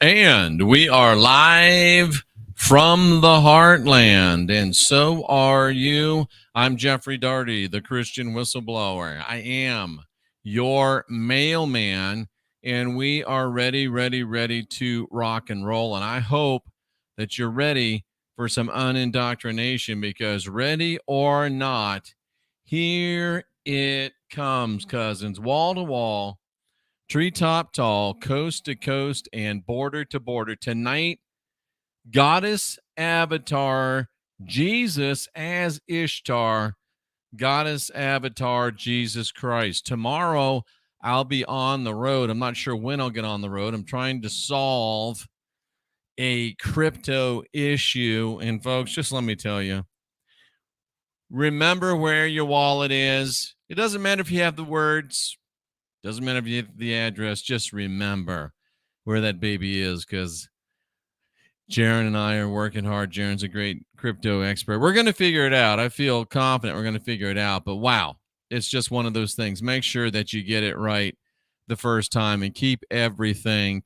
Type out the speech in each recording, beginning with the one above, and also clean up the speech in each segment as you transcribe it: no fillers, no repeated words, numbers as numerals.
And we are live from the heartland, and so are you. I'm Jeffrey Darty, the Christian whistleblower. I am your mailman, and we are ready to rock and roll. And I hope that you're ready for some unindoctrination, because ready or not, here it comes, cousins, wall to wall, treetop tall, coast to coast, and border to border. Tonight, goddess avatar Jesus as Ishtar, goddess avatar Jesus Christ. Tomorrow, I'll be on the road. I'm not sure when I'll get on the road. I'm trying to solve a crypto issue. And folks, just let me tell you, remember where your wallet is. It doesn't matter if you have the words, doesn't matter if you have the address, just remember where that baby is, because Jaron and I are working hard. Jaron's a great crypto expert. We're going to figure it out. I feel confident we're going to figure it out. But wow, it's just one of those things. Make sure that you get it right the first time and keep everything,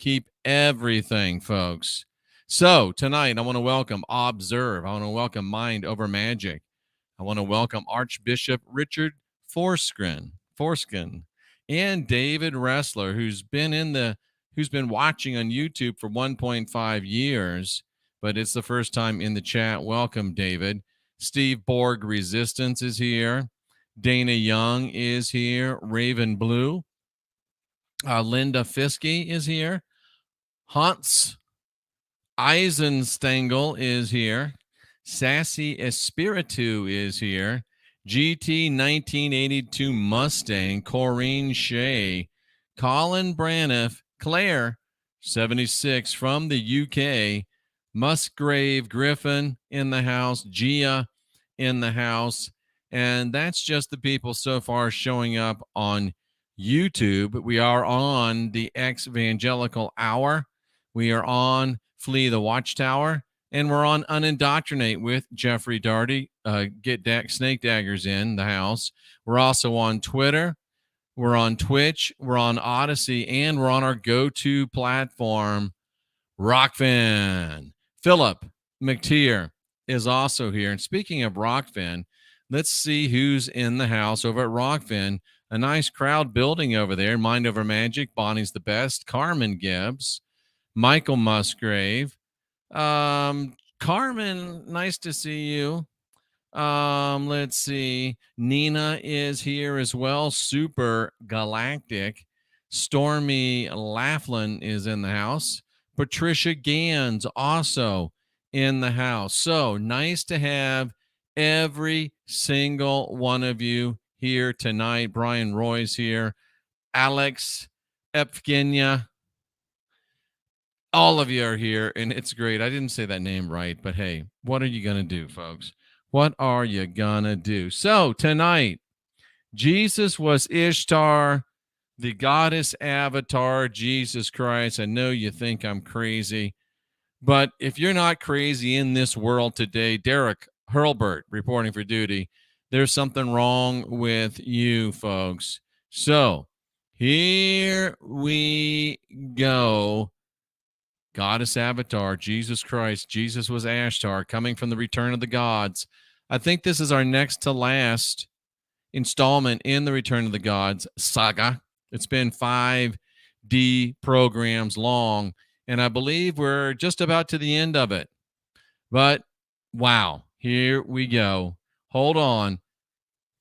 folks. So tonight, I want to welcome Observe. I want to welcome Mind Over Magic. I want to welcome Archbishop Richard Forskin, and David Wrestler, who's been watching on YouTube for 1.5 years, but it's the first time in the chat. Welcome, David. Steve Borg Resistance is here. Dana Young is here. Raven Blue. Linda Fiske is here. Hans Eisenstengel is here. Sassy Espiritu is here. GT 1982 Mustang, Corrine Shea, Colin Braniff, Claire 76 from the UK, Musgrave Griffin in the house, Gia in the house, and that's just the people so far showing up on YouTube. We are on the Ex-Evangelical Hour. We are on Flee the Watchtower. And we're on Unindoctrinate with Jeffrey Darty. Get snake daggers in the house. We're also on Twitter. We're on Twitch. We're on Odyssey. And we're on our go-to platform, Rockfin. Philip McTeer is also here. And speaking of Rockfin, let's see who's in the house over at Rockfin. A nice crowd building over there. Mind Over Magic, Bonnie's the Best, Carmen Gibbs, Michael Musgrave. Carmen, nice to see you. Let's see. Nina is here as well. Super Galactic. Stormy Laughlin is in the house. Patricia Gans also in the house. So nice to have every single one of you here tonight. Brian Roy's here. Alex Evgenia. All of you are here, and it's great. I didn't say that name right, but hey, what are you going to do, folks? What are you going to do? So tonight, Jesus was Ishtar, the goddess avatar, Jesus Christ. I know you think I'm crazy, but if you're not crazy in this world today, Derek Hurlbert reporting for duty, there's something wrong with you, folks. So here we go. Goddess avatar, Jesus Christ. Jesus was Ashtar, coming from the Return of the Gods. I think this is our next to last installment in the Return of the Gods saga. It's been 5D programs long, and I believe we're just about to the end of it. But wow, here we go. Hold on.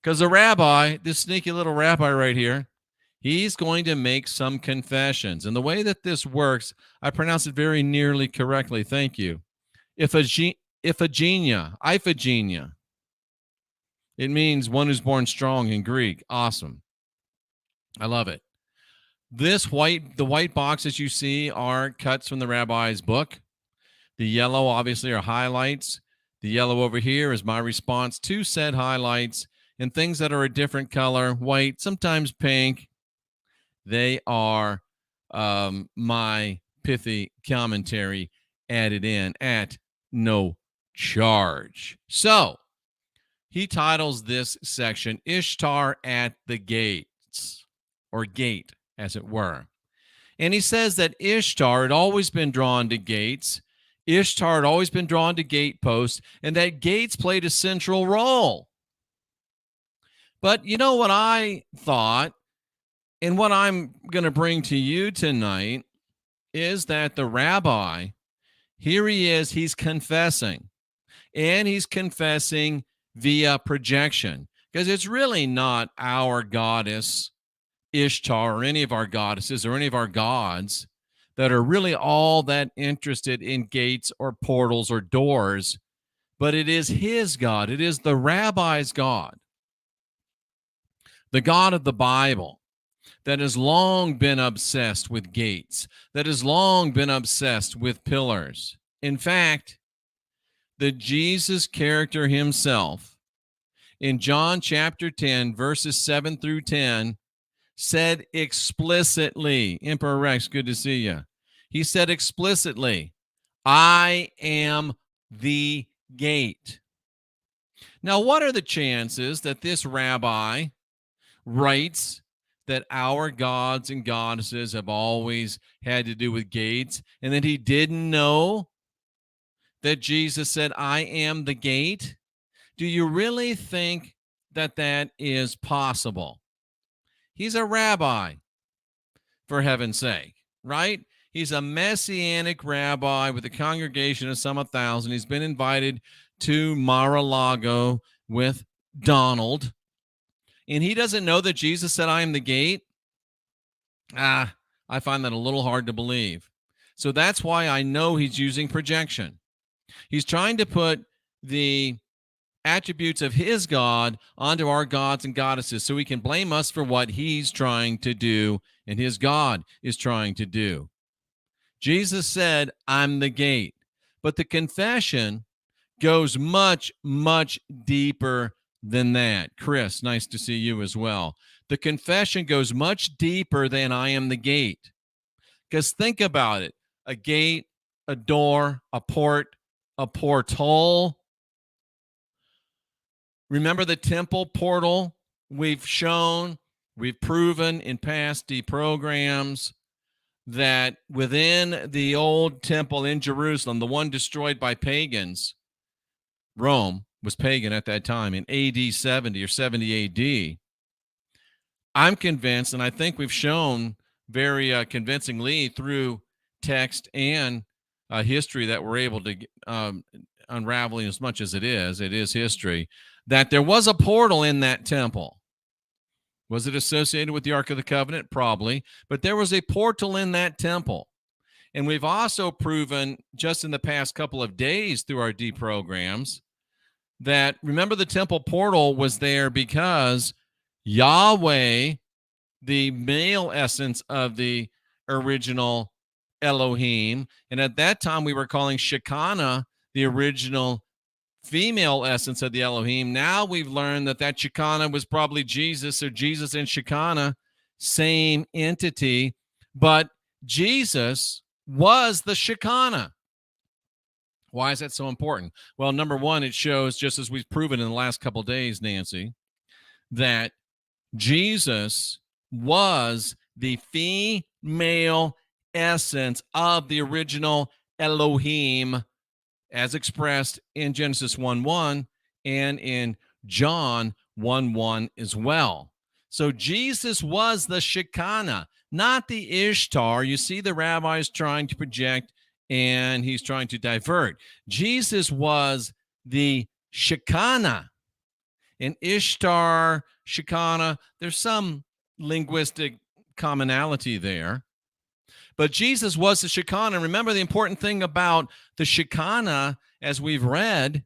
Because the rabbi, this sneaky little rabbi right here, he's going to make some confessions. And the way that this works, I pronounce it very nearly correctly. Thank you. Iphigenia. It means one who's born strong in Greek. Awesome. I love it. The white boxes you see are cuts from the rabbi's book. The yellow, obviously, are highlights. The yellow over here is my response to said highlights. And things that are a different color, white, sometimes pink, they are my pithy commentary added in at no charge. So he titles this section Ishtar at the Gates, or Gate, as it were. And he says that Ishtar had always been drawn to gates. Ishtar had always been drawn to gateposts, and that gates played a central role. But you know what I thought, and what I'm going to bring to you tonight is that the rabbi, here he is, he's confessing, and he's confessing via projection, because it's really not our goddess Ishtar or any of our goddesses or any of our gods that are really all that interested in gates or portals or doors, but it is his God. It is the rabbi's God, the God of the Bible, that has long been obsessed with gates, that has long been obsessed with pillars. In fact, the Jesus character himself in John chapter 10, verses 7 through 10, said explicitly, Emperor Rex, good to see you. He said explicitly, I am the gate. Now, what are the chances that this rabbi writes that our gods and goddesses have always had to do with gates, and that he didn't know that Jesus said, I am the gate? Do you really think that that is possible? He's a rabbi, for heaven's sake, right? He's a messianic rabbi with a congregation of some 1,000. He's been invited to Mar-a-Lago with Donald, and he doesn't know that Jesus said, I am the gate? I find that a little hard to believe. So that's why I know he's using projection. He's trying to put the attributes of his God onto our gods and goddesses so he can blame us for what he's trying to do and his God is trying to do. Jesus said, I'm the gate. But the confession goes much, much deeper than that. Chris, nice to see you as well. The confession goes much deeper than I am the gate. Because think about it. A gate, a door, a port, a portal. Remember the temple portal? We've proven in past programs that within the old temple in Jerusalem, the one destroyed by pagans, Rome was pagan at that time in AD 70 or 70 AD. I'm convinced, and I think we've shown very convincingly through text and history that we're able to unraveling as much as it is history, that there was a portal in that temple. Was it associated with the Ark of the Covenant? Probably. But there was a portal in that temple. And we've also proven just in the past couple of days through our programs that, remember, the temple portal was there because Yahweh, the male essence of the original Elohim, and at that time we were calling Shekinah the original female essence of the Elohim. Now we've learned that Shekinah was probably Jesus, or Jesus and Shekinah, same entity, but Jesus was the Shekinah. Why is that so important? Well, number one, it shows, just as we've proven in the last couple of days, Nancy, that Jesus was the female essence of the original Elohim, as expressed in Genesis 1:1 and in John 1:1 as well. So Jesus was the Shekinah, not the Ishtar. You see the rabbis trying to project, and he's trying to divert. Jesus was the Shekinah. And Ishtar, Shekinah, there's some linguistic commonality there. But Jesus was the Shekinah. Remember, the important thing about the Shekinah, as we've read,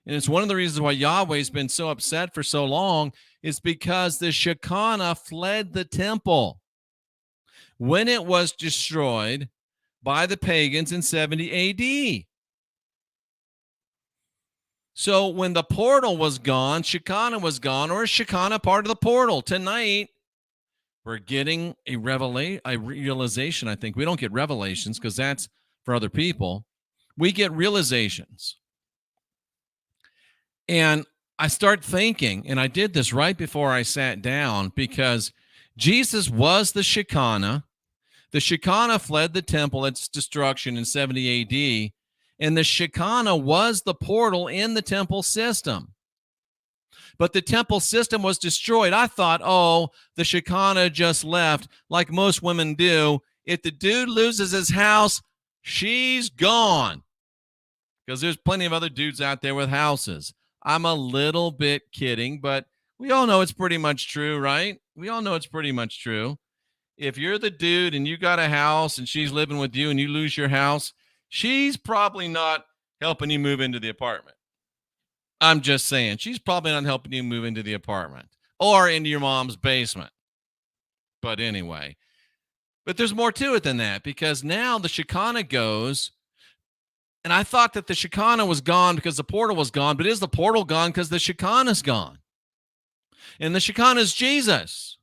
and it's one of the reasons why Yahweh's been so upset for so long, is because the Shekinah fled the temple when it was destroyed by the pagans in 70 AD. So when the portal was gone, Shekinah was gone, or is Shekinah part of the portal? Tonight, we're getting a realization, I think. We don't get revelations because that's for other people. We get realizations. And I start thinking, and I did this right before I sat down, because Jesus was the Shekinah, The Shekinah fled the temple at its destruction in 70 AD, and the Shekinah was the portal in the temple system. But the temple system was destroyed. I thought, oh, the Shekinah just left, like most women do. If the dude loses his house, she's gone. Because there's plenty of other dudes out there with houses. I'm a little bit kidding, but we all know it's pretty much true, right? We all know it's pretty much true. If you're the dude and you got a house and she's living with you and you lose your house, she's probably not helping you move into the apartment. I'm just saying, she's probably not helping you move into the apartment or into your mom's basement. But anyway, but there's more to it than that, because now the Shekinah goes, and I thought that the Shekinah was gone because the portal was gone, but is the portal gone because the Shekinah's gone? And the Shekinah is Jesus.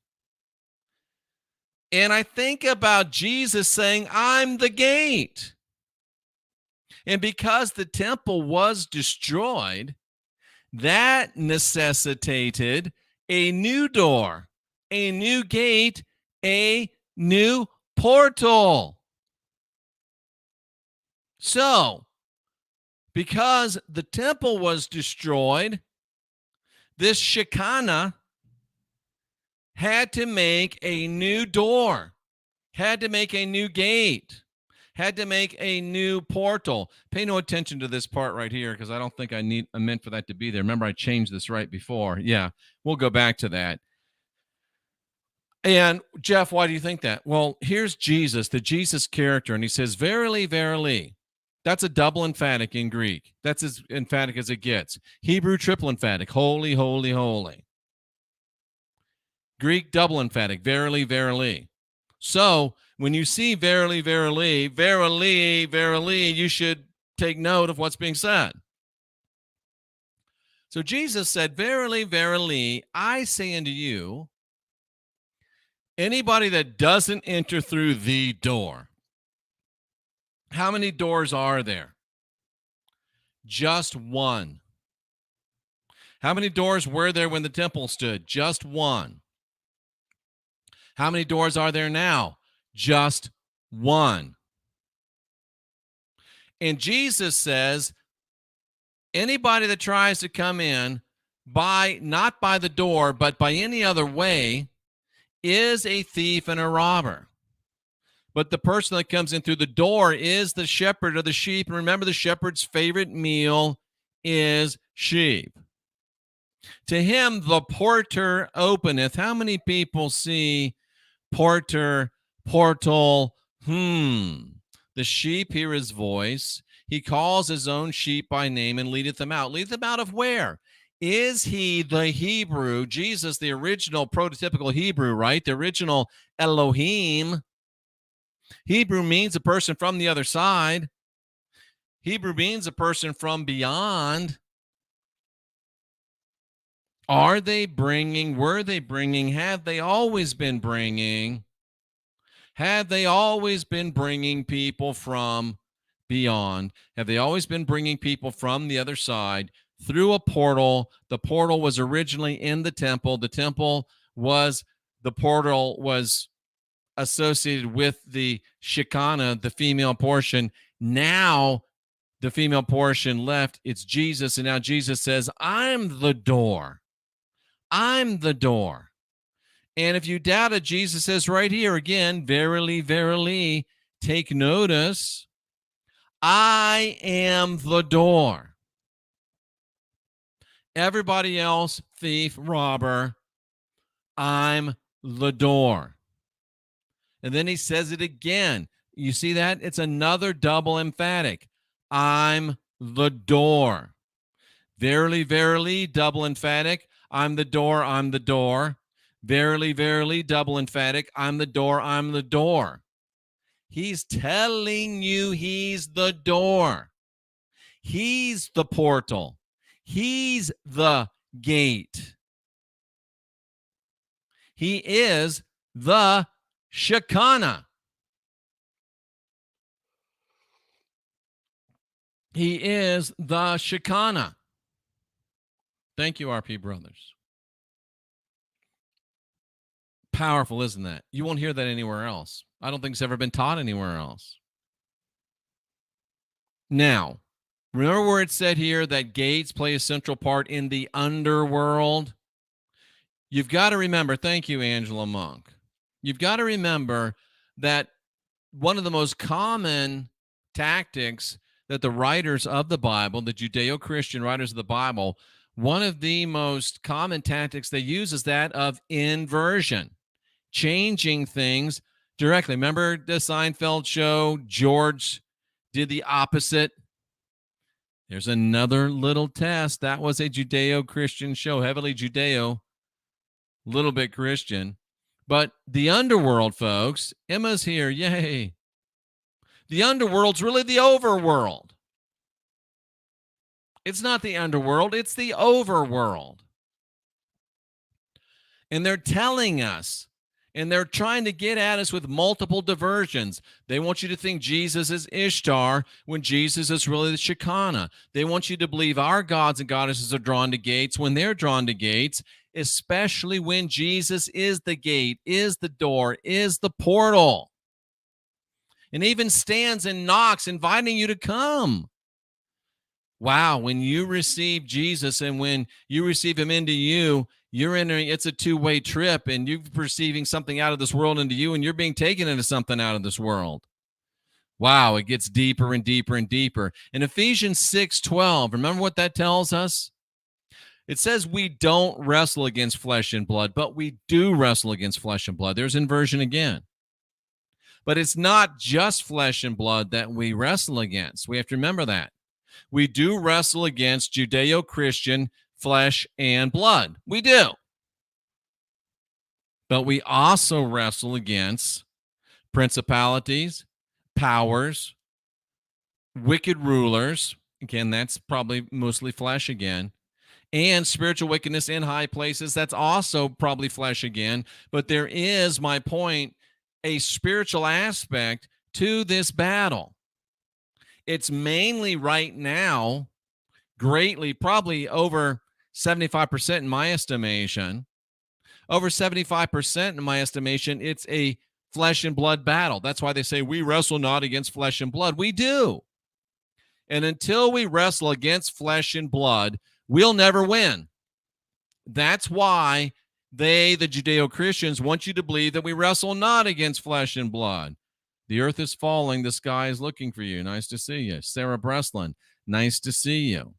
And I think about Jesus saying, I'm the gate. And because the temple was destroyed, that necessitated a new door, a new gate, a new portal. So, because the temple was destroyed, this Shekinah had to make a new door, had to make a new gate, had to make a new portal. Pay no attention to this part right here, because I don't think I meant for that to be there. Remember, I changed this right before. Yeah, we'll go back to that. And Jeff, why do you think that? Well, here's Jesus, the Jesus character, and he says, verily, verily. That's a double emphatic in Greek. That's as emphatic as it gets. Hebrew triple emphatic, holy, holy, holy. Greek double emphatic, verily, verily. So when you see verily, verily, verily, verily, you should take note of what's being said. So Jesus said, verily, verily, I say unto you, anybody that doesn't enter through the door. How many doors are there? Just one. How many doors were there when the temple stood? Just one. How many doors are there now? Just one. And Jesus says, anybody that tries to come in not by the door, but by any other way, is a thief and a robber. But the person that comes in through the door is the shepherd of the sheep. And remember, the shepherd's favorite meal is sheep. To him, the porter openeth. How many people see porter, portal? The sheep hear his voice. He calls his own sheep by name and leadeth them out. Leadeth them out of where? Is he the Hebrew? Jesus, the original prototypical Hebrew, right? The original Elohim. Hebrew means a person from the other side. Hebrew means a person from beyond. Were they bringing, have they always been bringing? Have they always been bringing people from beyond? Have they always been bringing people from the other side through a portal? The portal was originally in the temple. The portal was associated with the Shekinah, the female portion. Now the female portion left. It's Jesus. And now Jesus says, I'm the door. I'm the door. And if you doubt it, Jesus says right here again, verily, verily, take notice, I am the door. Everybody else, thief, robber, I'm the door. And then he says it again. You see that? It's another double emphatic. I'm the door. Verily, verily, double emphatic. I'm the door, I'm the door. Verily, verily, double emphatic. I'm the door, I'm the door. He's telling you he's the door. He's the portal. He's the gate. He is the Shekinah. He is the Shekinah. Thank you, RP Brothers. Powerful, isn't that? You won't hear that anywhere else. I don't think it's ever been taught anywhere else. Now, remember where it said here that gates play a central part in the underworld? You've got to remember, thank you, Angela Monk. You've got to remember that one of the most common tactics that the writers of the Bible, the Judeo-Christian writers of the Bible, one of the most common tactics they use is that of inversion, changing things directly. Remember the Seinfeld show? George did the opposite. There's another little test. That was a Judeo-Christian show, heavily Judeo, little bit Christian. But the underworld, folks, Emma's here. Yay. The underworld's really the overworld. It's not the underworld. It's the overworld. And they're telling us, and they're trying to get at us with multiple diversions. They want you to think Jesus is Ishtar when Jesus is really the Shekinah. They want you to believe our gods and goddesses are drawn to gates when they're drawn to gates, especially when Jesus is the gate, is the door, is the portal, and even stands and knocks, inviting you to come. Wow, when you receive Jesus and when you receive him into you, you're entering, it's a two-way trip, and you're perceiving something out of this world into you, and you're being taken into something out of this world. Wow, it gets deeper and deeper and deeper. In Ephesians 6:12, remember what that tells us? It says we don't wrestle against flesh and blood, but we do wrestle against flesh and blood. There's inversion again. But it's not just flesh and blood that we wrestle against. We have to remember that. We do wrestle against Judeo-Christian flesh and blood. We do. But we also wrestle against principalities, powers, wicked rulers. Again, that's probably mostly flesh again. And spiritual wickedness in high places. That's also probably flesh again. But there is, my point, a spiritual aspect to this battle. It's mainly right now, greatly, probably over 75% in my estimation. Over 75% in my estimation, it's a flesh and blood battle. That's why they say we wrestle not against flesh and blood. We do. And until we wrestle against flesh and blood, we'll never win. That's why the Judeo-Christians, want you to believe that we wrestle not against flesh and blood. The earth is falling. The sky is looking for you. Nice to see you. Sarah Breslin, nice to see you.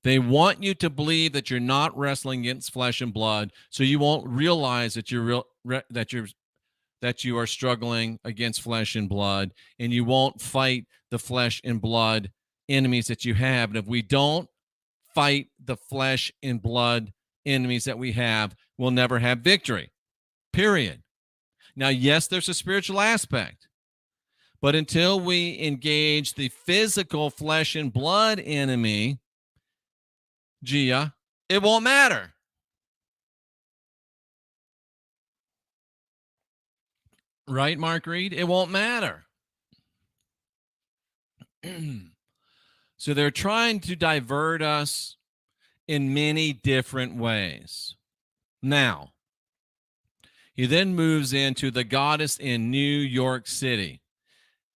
They want you to believe that you're not wrestling against flesh and blood, so you won't realize that that you are struggling against flesh and blood, and you won't fight the flesh and blood enemies that you have. And if we don't fight the flesh and blood enemies that we have, we'll never have victory. Period. Now, yes, there's a spiritual aspect, but until we engage the physical flesh and blood enemy, Gia, it won't matter. Right, Mark Reed? It won't matter. So they're trying to divert us in many different ways. Now, he then moves into the goddess in New York City.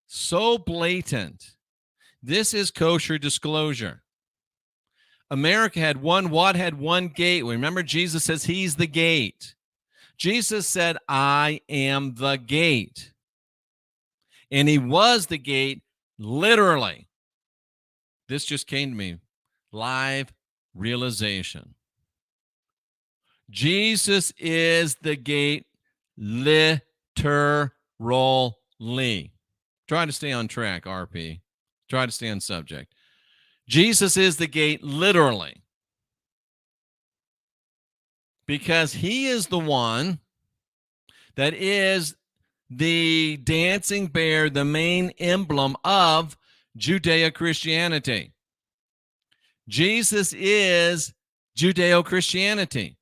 So blatant. This is kosher disclosure. America had one what? Had one gate. Remember, Jesus says he's the gate. Jesus said, I am the gate. And he was the gate, literally. This just came to me. Live realization. Jesus is the gate, literally. Try to stay on track, RP. Try to stay on subject. Jesus is the gate, literally. Because he is the one that is the dancing bear, the main emblem of Judeo-Christianity. Jesus is Judeo-Christianity.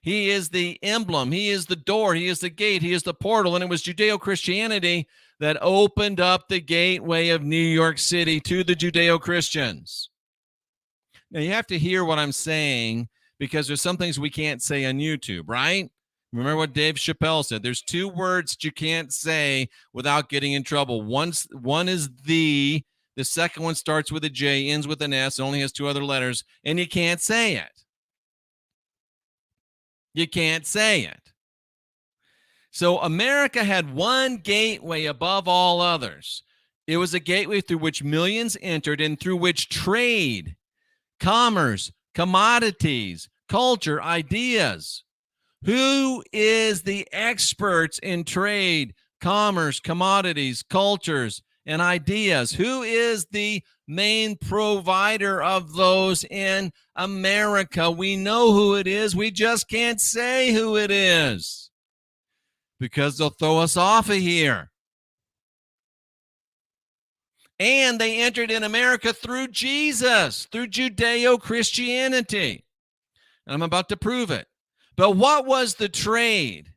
He is the emblem. He is the door. He is the gate. He is the portal. And it was Judeo-Christianity that opened up the gateway of New York City to the Judeo-Christians. Now, you have to hear what I'm saying, because there's some things we can't say on YouTube, right? Remember what Dave Chappelle said. There's two words that you can't say without getting in trouble. One is the second one starts with a J, ends with an S, and only has two other letters, and you can't say it. You can't say it. So America had one gateway above all others. It was a gateway through which millions entered and through which trade, commerce, commodities, culture, ideas. Who is the experts in trade, commerce, commodities, cultures, and ideas? Who is the main provider of those in America? We know who it is. We just can't say who it is because they'll throw us off of here. And they entered in America through Jesus, through Judeo-Christianity. And I'm about to prove it. But what was the trade?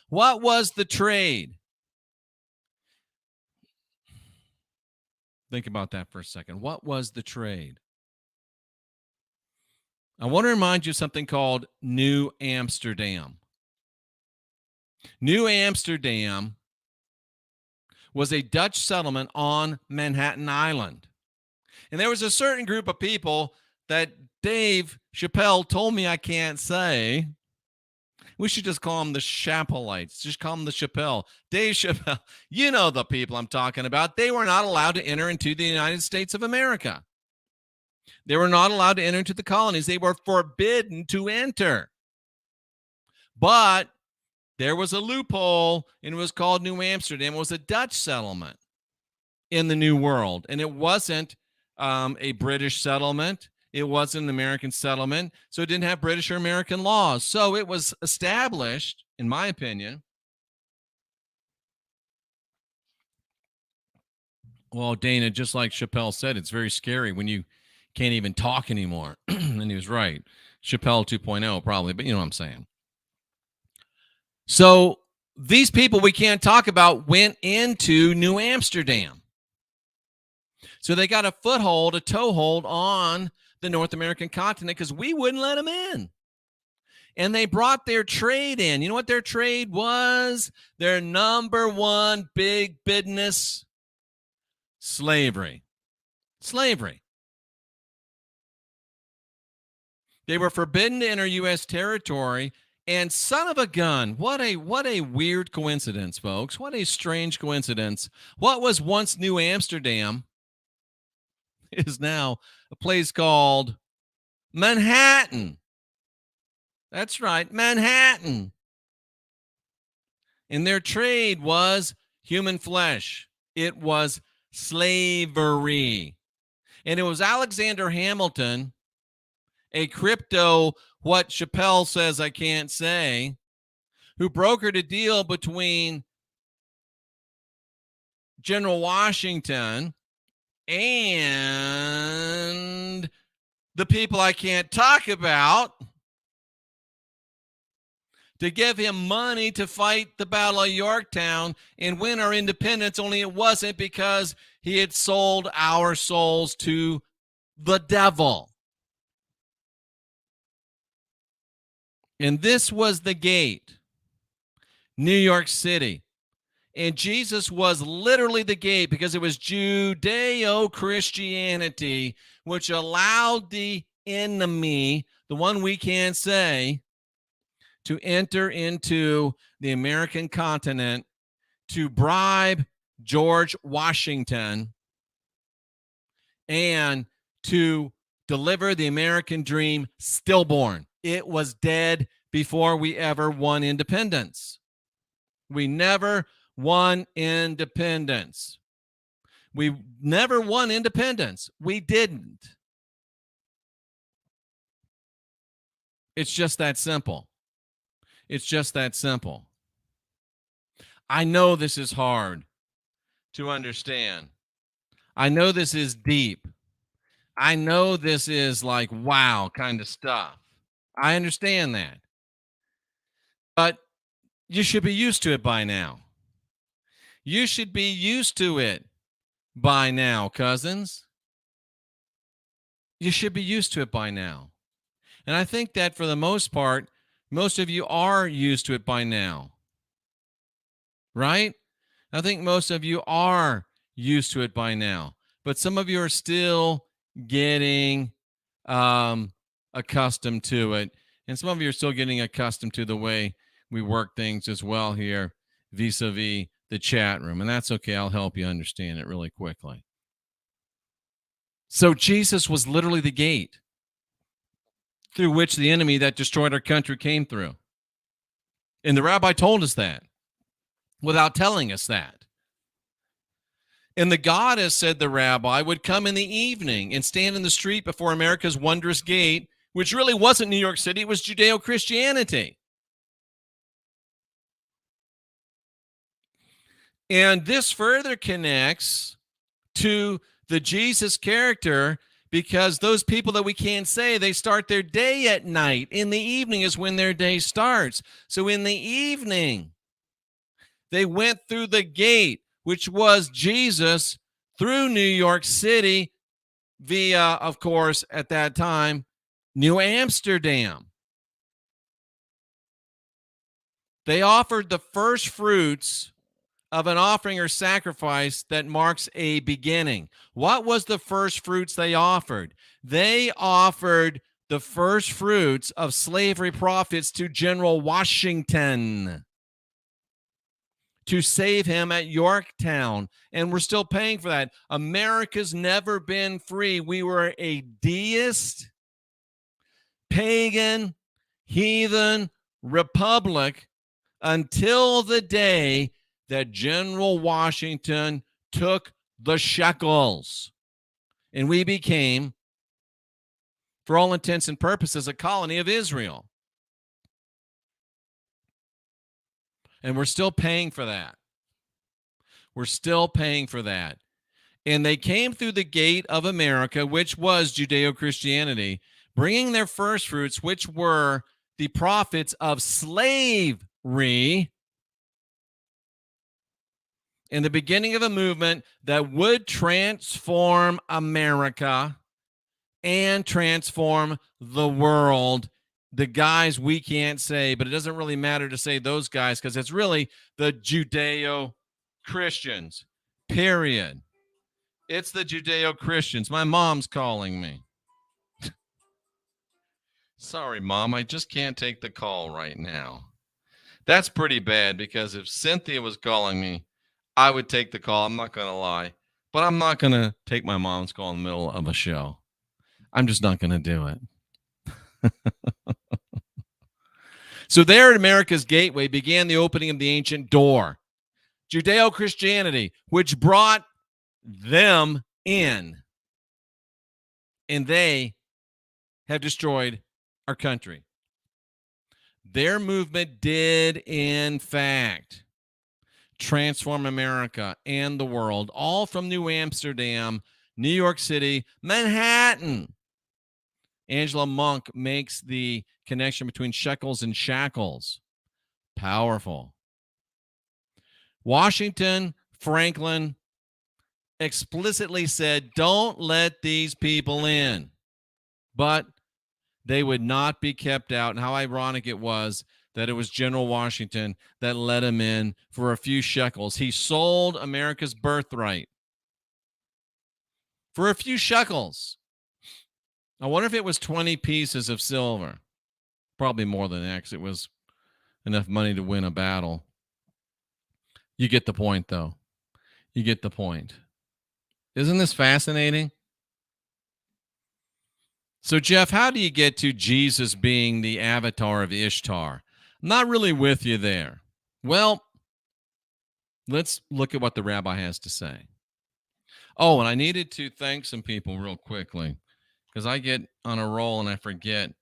What was the trade? Think about that for a second. What was the trade? I want to remind you of something called New Amsterdam. New Amsterdam was a Dutch settlement on Manhattan Island. And there was a certain group of people that Dave Chappelle told me I can't say. We should just call them the Chappellites. Just call them the Chappelle. Dave Chappelle, you know the people I'm talking about. They were not allowed to enter into the United States of America. They were not allowed to enter into the colonies. They were forbidden to enter. But there was a loophole, and it was called New Amsterdam. It was a Dutch settlement in the New World, and it wasn't a British settlement. It wasn't an American settlement, so it didn't have British or American laws. So it was established, in my opinion. Well, Dana, just like Chappelle said, it's very scary when you can't even talk anymore. And he was right. Chappelle 2.0 probably, but you know what I'm saying. So these people we can't talk about went into New Amsterdam. So they got a foothold, a toehold on the North American continent because we wouldn't let them in. And they brought their trade in. You know what their trade was? Their number one big business? Slavery. Slavery. They were forbidden to enter U.S. territory. And son of a gun, what a weird coincidence, folks. What a strange coincidence. What was once New Amsterdam is now a place called Manhattan. That's right, Manhattan. And their trade was human flesh. It was slavery. And it was Alexander Hamilton, a crypto, what Chappelle says I can't say, who brokered a deal between General Washington and the people I can't talk about to give him money to fight the Battle of Yorktown and win our independence, only it wasn't because he had sold our souls to the devil. And this was the gate, New York City. And Jesus was literally the gate because it was Judeo-Christianity, which allowed the enemy, the one we can't say, to enter into the American continent to bribe George Washington and to deliver the American dream stillborn. It was dead before we ever won independence. We never won independence. We never won independence. We didn't. It's just that simple. It's just that simple. I know this is hard to understand. I know this is deep. I know this is like, wow, kind of stuff. I understand that. But you should be used to it by now. You should be used to it by now, cousins. You should be used to it by now. And I think that for the most part, most of you are used to it by now, right? I think most of you are used to it by now, but some of you are still getting accustomed to it. And some of you are still getting accustomed to the way we work things as well here vis-a-vis the chat room. And that's okay. I'll help you understand it really quickly. So Jesus was literally the gate through which the enemy that destroyed our country came through. And the rabbi told us that without telling us that. And the goddess, said the rabbi, would come in the evening and stand in the street before America's wondrous gate, which really wasn't New York City, it was Judeo-Christianity. And this further connects to the Jesus character, because those people that we can't say, they start their day at night. In the evening is when their day starts. So in the evening, they went through the gate, which was Jesus, through New York City via, of course, at that time, New Amsterdam. They offered the first fruits of an offering or sacrifice that marks a beginning. What was the first fruits they offered? They offered the first fruits of slavery profits to General Washington to save him at Yorktown. And we're still paying for that. America's never been free. We were a deist, pagan, heathen republic until the day that General Washington took the shekels. And we became, for all intents and purposes, a colony of Israel. And we're still paying for that. We're still paying for that. And they came through the gate of America, which was Judeo-Christianity, bringing their first fruits, which were the profits of slavery, in the beginning of a movement that would transform America and transform the world. The guys we can't say, but it doesn't really matter to say those guys, because it's really the Judeo-Christians, period. It's the Judeo-Christians. My mom's calling me. Sorry, Mom, I just can't take the call right now. That's pretty bad, because if Cynthia was calling me, I would take the call. I'm not going to lie. But I'm not going to take my mom's call in the middle of a show. I'm just not going to do it. So there at America's gateway began the opening of the ancient door, Judeo-Christianity, which brought them in. And they have destroyed our country. Their movement did, in fact, transform America and the world, all from New Amsterdam, New York City, Manhattan. Angela Monk makes the connection between shekels and shackles. Powerful. Washington, Franklin explicitly said, don't let these people in. But they would not be kept out. And how ironic it was that it was General Washington that let him in for a few shekels. He sold America's birthright for a few shekels. I wonder if it was 20 pieces of silver. Probably more than that, because it was enough money to win a battle. You get the point, though. You get the point. Isn't this fascinating? So, Jeff, how do you get to Jesus being the avatar of Ishtar? I'm not really with you there. Well, let's look at what the rabbi has to say. Oh, and I needed to thank some people real quickly, because I get on a roll and I forget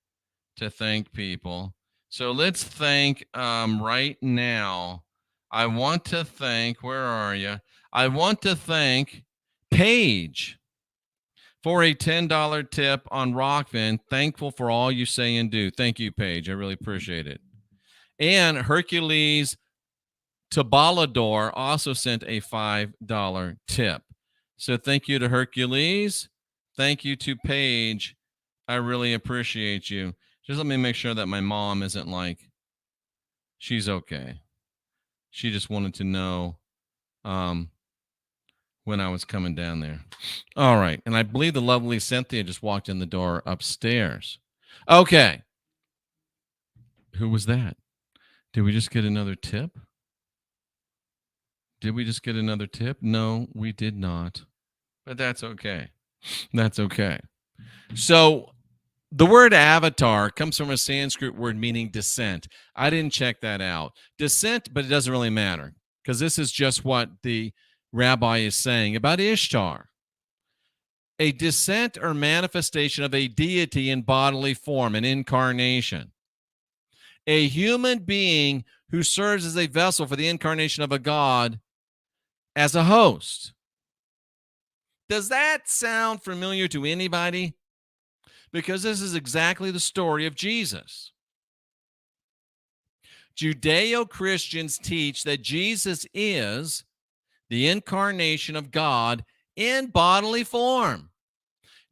to thank people. So let's thank right now. I want to thank, where are you? I want to thank Paige for a $10 tip on Rockfin. Thankful for all you say and do. Thank you, Paige. I really appreciate it. And Hercules Tabalador also sent a $5 tip. So thank you to Hercules. Thank you to Paige. I really appreciate you. Just let me make sure that my mom isn't like, she's okay. She just wanted to know when I was coming down there. All right. And I believe the lovely Cynthia just walked in the door upstairs. Okay. Who was that? Did we just get another tip? Did we just get another tip? No, we did not. But that's okay. That's okay. So the word avatar comes from a Sanskrit word meaning descent. I didn't check that out. Descent, but it doesn't really matter because this is just what the rabbi is saying about Ishtar. A descent or manifestation of a deity in bodily form, an incarnation. A human being who serves as a vessel for the incarnation of a god as a host. Does that sound familiar to anybody? Because this is exactly the story of Jesus. Judeo-Christians teach that Jesus is the incarnation of God in bodily form.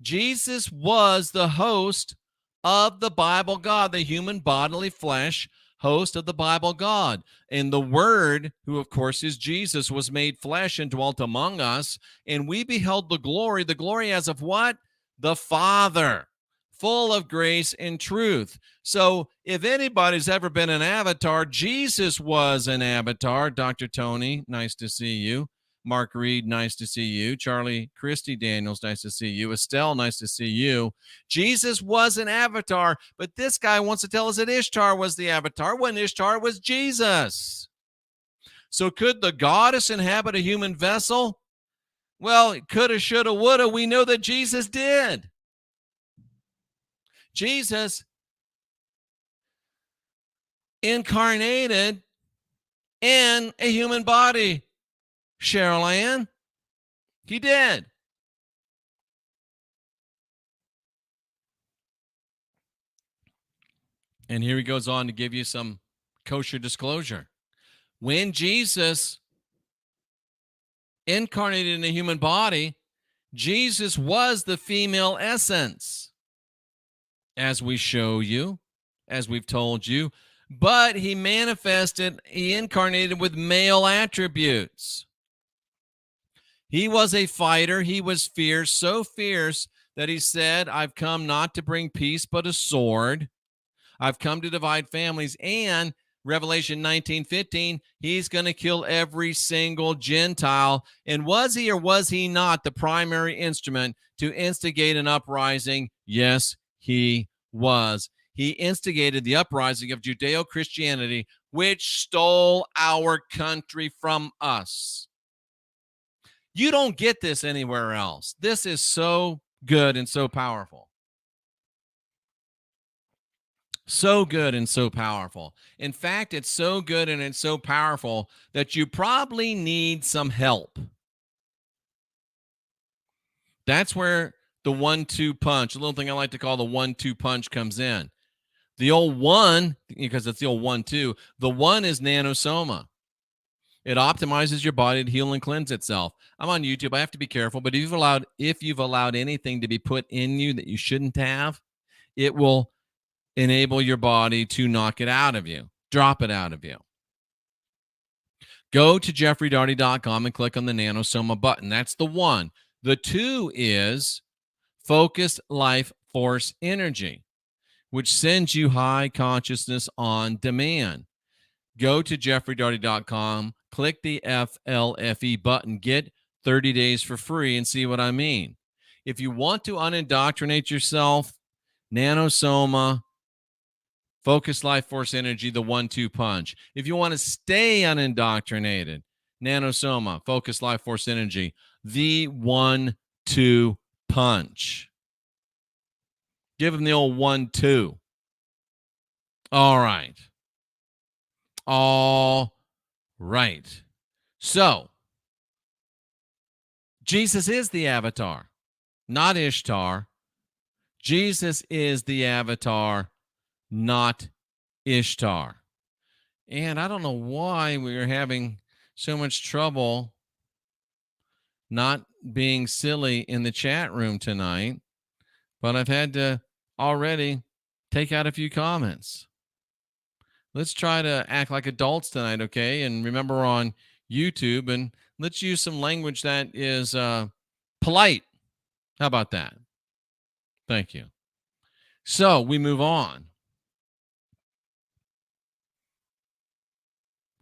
Jesus was the host of the Bible God, the human bodily flesh host of the Bible God. And the Word, who of course is Jesus, was made flesh and dwelt among us. And we beheld the glory as of what? The Father, full of grace and truth. So if anybody's ever been an avatar, Jesus was an avatar. Dr. Tony, nice to see you. Mark Reed, nice to see you. Charlie Christy Daniels, nice to see you. Estelle, nice to see you. Jesus was an avatar, but this guy wants to tell us that Ishtar was the avatar when Ishtar was Jesus. So could the goddess inhabit a human vessel? Well, coulda, shoulda, woulda. We know that Jesus did. Jesus incarnated in a human body. Cheryl Ann, he did. And here he goes on to give you some kosher disclosure. When Jesus incarnated in a human body, Jesus was the female essence, as we show you, as we've told you, but he incarnated with male attributes. He was a fighter. He was fierce, so fierce that he said, I've come not to bring peace, but a sword. I've come to divide families. And Revelation 19:15, he's going to kill every single Gentile. And was he or was he not the primary instrument to instigate an uprising? Yes, he was. He instigated the uprising of Judeo-Christianity, which stole our country from us. You don't get this anywhere else. This is so good and so powerful. So good and so powerful. In fact, it's so good and it's so powerful that you probably need some help. That's where the 1-2 punch, a little thing I like to call the 1-2 punch, comes in. The old one, because it's the old 1-2, the one is nanosoma. It optimizes your body to heal and cleanse itself. I'm on YouTube. I have to be careful, but if you've allowed anything to be put in you that you shouldn't have, it will enable your body to knock it out of you, drop it out of you. Go to jeffreydarty.com and click on the nanosoma button. That's the one. The 2 is focused life force energy, which sends you high consciousness on demand. Go to jeffreydarty.com, click the FLFE button, get 30 days for free and see what I mean. If you want to unindoctrinate yourself, nanosoma, focus life force energy, the 1-2 punch. If you want to stay unindoctrinated, nanosoma, focus life force energy, the 1-2 punch. Give them the old 1-2. All right. All right. So, Jesus is the avatar, not Ishtar. Jesus is the avatar, not Ishtar. And I don't know why we are having so much trouble not being silly in the chat room tonight, but I've had to already Take out a few comments. Let's try to act like adults tonight, okay? And remember, on YouTube, and let's use some language that is polite. How about that? Thank you. So we move on.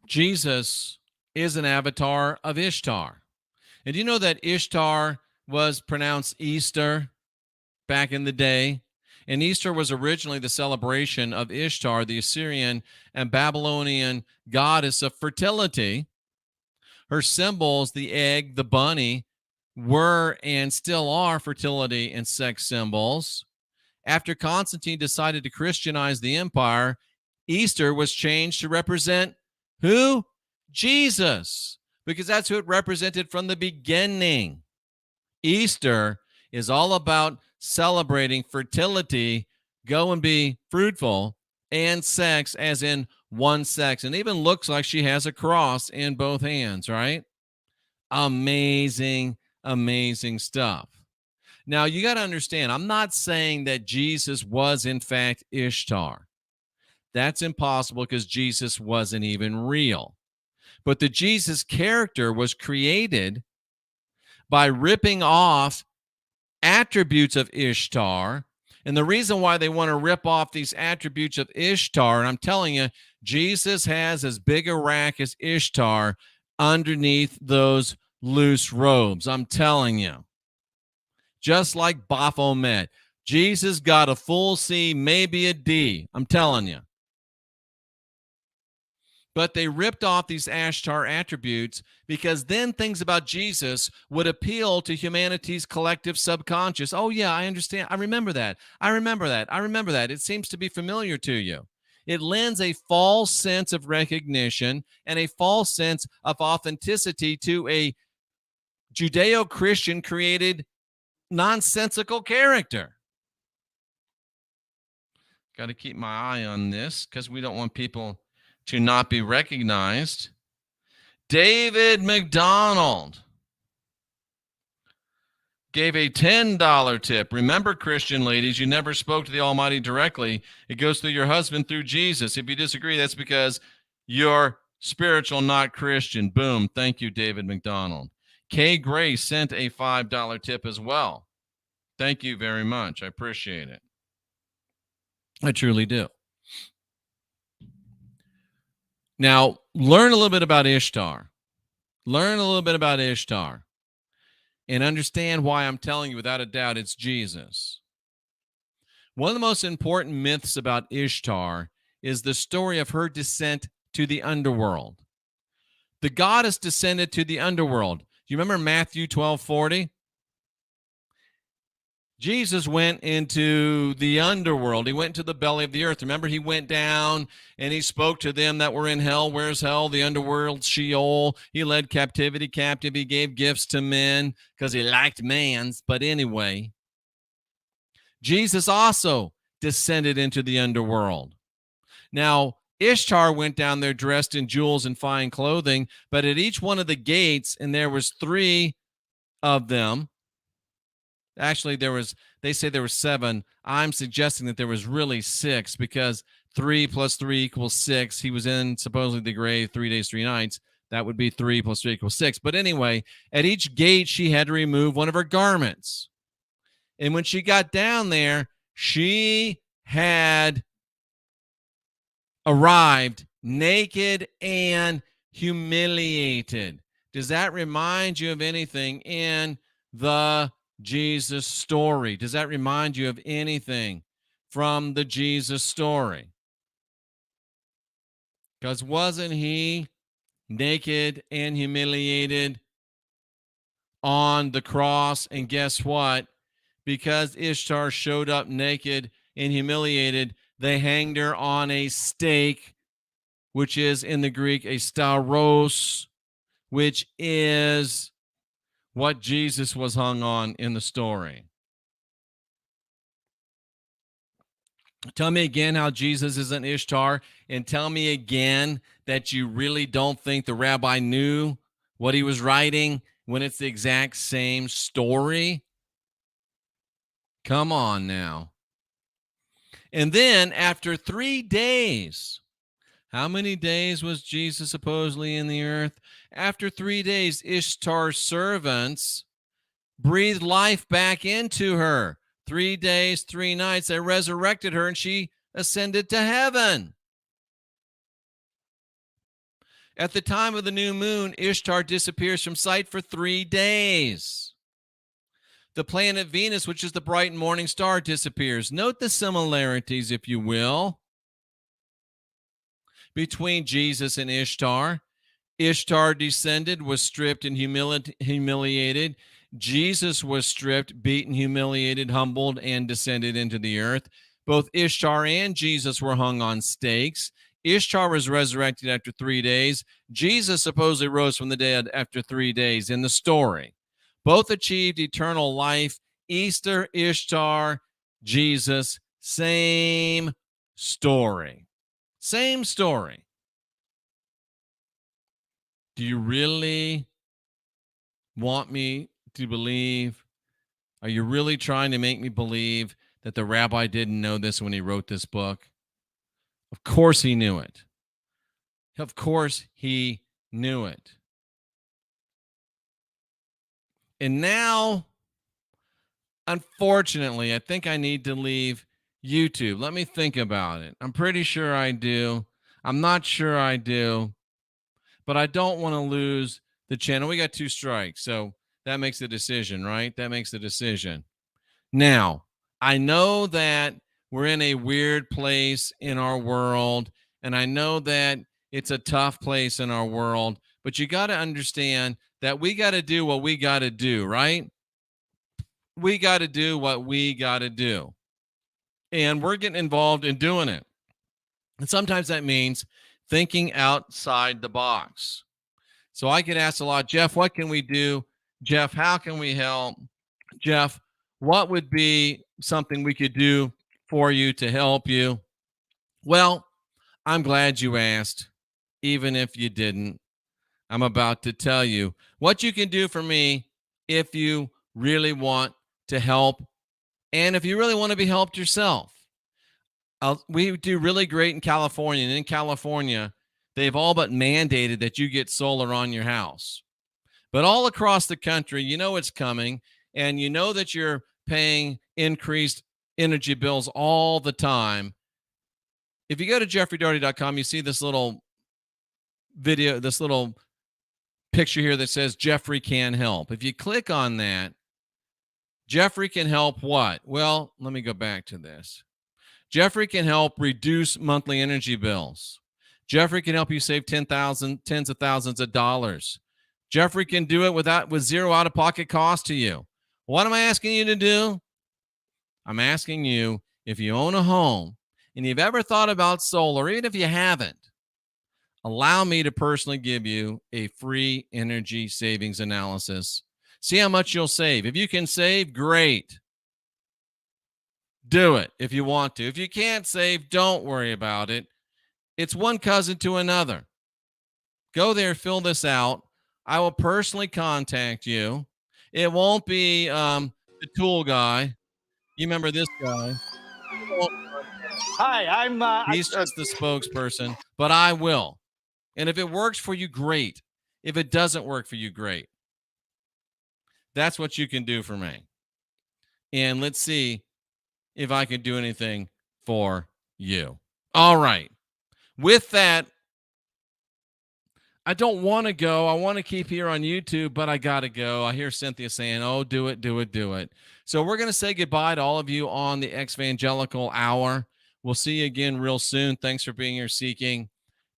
Jesus is an avatar of Ishtar. And do you know that Ishtar was pronounced Easter back in the day? And Easter was originally the celebration of Ishtar, the Assyrian and Babylonian goddess of fertility. Her symbols, the egg, the bunny, were and still are fertility and sex symbols. After Constantine decided to Christianize the empire, Easter was changed to represent who? Jesus, because that's who it represented from the beginning. Easter is all about celebrating fertility, go and be fruitful, and sex, as in one sex. And even looks like she has a cross in both hands, right? Amazing, amazing stuff. Now, you got to understand, I'm not saying that Jesus was, in fact, Ishtar. That's impossible because Jesus wasn't even real. But the Jesus character was created by ripping off attributes of Ishtar. And the reason why they want to rip off these attributes of Ishtar, and I'm telling you, Jesus has as big a rack as Ishtar underneath those loose robes. I'm telling you. Just like Baphomet. Jesus got a full C, maybe a D. I'm telling you. But they ripped off these Ishtar attributes because then things about Jesus would appeal to humanity's collective subconscious. Oh, yeah, I understand. I remember that. I remember that. I remember that. It seems to be familiar to you. It lends a false sense of recognition and a false sense of authenticity to a Judeo-Christian created nonsensical character. Got to keep my eye on this because we don't want people to not be recognized. David McDonald gave a $10 tip. Remember, Christian ladies, you never spoke to the Almighty directly. It goes through your husband through Jesus. If you disagree, that's because you're spiritual, not Christian. Boom. Thank you, David McDonald. Kay Gray sent a $5 tip as well. Thank you very much. I appreciate it. I truly do. Now, learn a little bit about Ishtar. Learn a little bit about Ishtar and understand why I'm telling you without a doubt it's Jesus. One of the most important myths about Ishtar is the story of her descent to the underworld. The goddess descended to the underworld. Do you remember Matthew 12:40? Jesus went into the underworld. He went into the belly of the earth. Remember, he went down and he spoke to them that were in hell. Where's hell? The underworld, Sheol. He led captivity captive. He gave gifts to men because he liked man's. But anyway, Jesus also descended into the underworld. Now, Ishtar went down there dressed in jewels and fine clothing, but at each one of the gates, and there was 3 of them. Actually, they say there were 7. I'm suggesting that there was really 6 because 3 plus 3 equals 6. He was in supposedly the grave 3 days, 3 nights. That would be 3 plus 3 equals 6. But anyway, at each gate, she had to remove one of her garments. And when she got down there, she had arrived naked and humiliated. Does that remind you of anything in the Jesus story? Does that remind you of anything from the Jesus story? Because wasn't he naked and humiliated on the cross? And guess what? Because Ishtar showed up naked and humiliated, they hanged her on a stake, which is in the Greek a stauros, which is what Jesus was hung on in the story. Tell me again how Jesus is an Ishtar, and tell me again that you really don't think the rabbi knew what he was writing when it's the exact same story. Come on now. And then after 3 days, how many days was Jesus supposedly in the earth? After 3 days, Ishtar's servants breathed life back into her. 3 days, 3 nights, they resurrected her and she ascended to heaven. At the time of the new moon, Ishtar disappears from sight for 3 days. The planet Venus, which is the bright morning star, disappears. Note the similarities, if you will, between Jesus and Ishtar. Ishtar descended, was stripped and humiliated. Jesus was stripped, beaten, humiliated, humbled, and descended into the earth. Both Ishtar and Jesus were hung on stakes. Ishtar was resurrected after 3 days. Jesus supposedly rose from the dead after 3 days in the story. Both achieved eternal life. Easter, Ishtar, Jesus, same story. Same story. Do you really want me to believe? Are you really trying to make me believe that the rabbi didn't know this when he wrote this book? Of course he knew it. Of course he knew it. And now, unfortunately, I think I need to leave YouTube. Let me think about it. I'm pretty sure I do. I'm not sure I do, but I don't want to lose the channel. We got 2 strikes, so that makes the decision, right? That makes the decision. Now, I know that we're in a weird place in our world, and I know that it's a tough place in our world, but you got to understand that we got to do what we got to do, right? We got to do what we got to do. And we're getting involved in doing it. And sometimes that means thinking outside the box. So I get asked a lot, Jeff, what can we do? Jeff, how can we help? Jeff, what would be something we could do for you to help you? Well, I'm glad you asked, even if you didn't. I'm about to tell you what you can do for me if you really want to help and if you really want to be helped yourself. We do really great in California. And in California, they've all but mandated that you get solar on your house. But all across the country, you know it's coming, and you know that you're paying increased energy bills all the time. If you go to jeffreydaugherty.com, you see this little video, this little picture here that says Jeffrey can help. If you click on that, Jeffrey can help what? Well, let me go back to this. Jeffrey can help reduce monthly energy bills. Jeffrey can help you save tens of thousands of dollars. Jeffrey can do it with zero out-of-pocket cost to you. What am I asking you to do? I'm asking you, if you own a home and you've ever thought about solar, even if you haven't, allow me to personally give you a free energy savings analysis. See how much you'll save. If you can save, great. Do it if you want to. If you can't save, don't worry about it. It's one cousin to another. Go there, fill this out. I will personally contact you. It won't be the tool guy. You remember this guy? Hi, He's just the spokesperson, but I will. And if it works for you, great. If it doesn't work for you, great. That's what you can do for me. And let's see if I can do anything for you. All right. With that, I don't want to go. I want to keep here on YouTube, but I got to go. I hear Cynthia saying, oh, do it, do it, do it. So we're going to say goodbye to all of you on the Evangelical Hour. We'll see you again real soon. Thanks for being here seeking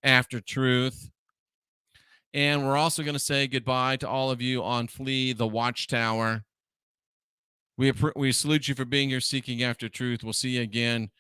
after truth. And we're also going to say goodbye to all of you on Flee the Watchtower. We salute you for being here seeking after truth. We'll see you again